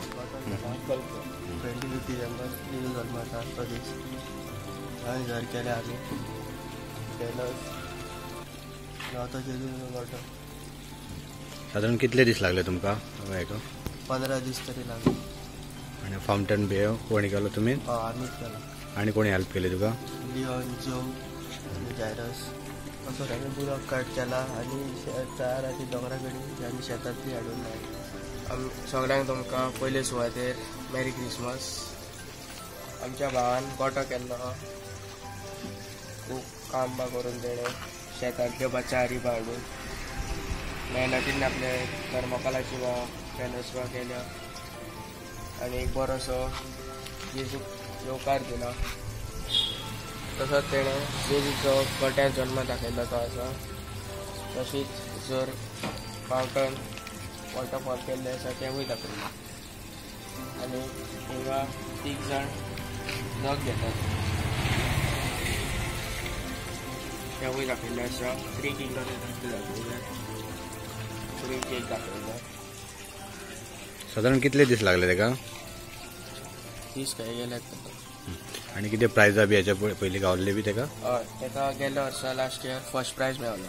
20-50 members जेजू जल्माचा तो दीस आनी घर केले आमी केलोच तो जेजू मोठो. साधारण कितले दीस लागले तुमका हेका? 15 दीस तरी लागले. आणि फाउंटन बी कोणी केलो तुम्ही? आमीच केलो. आणि कोणी हेल्प केली तुका? लिओन जो जायरस असो ताणें बुरक कट केला आनी चार आनी दोंगरा कडेन आमी शेतांतली हाडून लायली. सगळ्यांक तुमकां पयले सुवातेर मेरी क्रिसमस. आमच्या भावान गोठो केल्लो खूब काम बा करून तेणें शेतांतल्यो चारी बा हाडून मेहनतीन आपले थर्मोकोलाची बा पॅनल्स बा केल्या आनी एक बरोसो जेजूक येवकार दिला. तसोच तेणें जेजूचो गोठ्यार जल्म दाखयल्लो तो आसा. तशीच जर फावंटन वॉटरफॉल केल्ले आसा तेवूय दाखयल्ले आनी हिंगा 3 जाण नग घेतात तेवूय दाखयल्ले आसा. 3 किंगडम्स दाखयले, 3 केक दाखयले. साधारण कितले दीस लागले तेका? 30 काय गेल्यात. आणि किती प्राइजा बी याच्या पयलीं गावल्ले बी तेका? हय, तेका गेल्या वर्सा लास्ट इयर फर्स्ट प्राइज मेळ्ळो.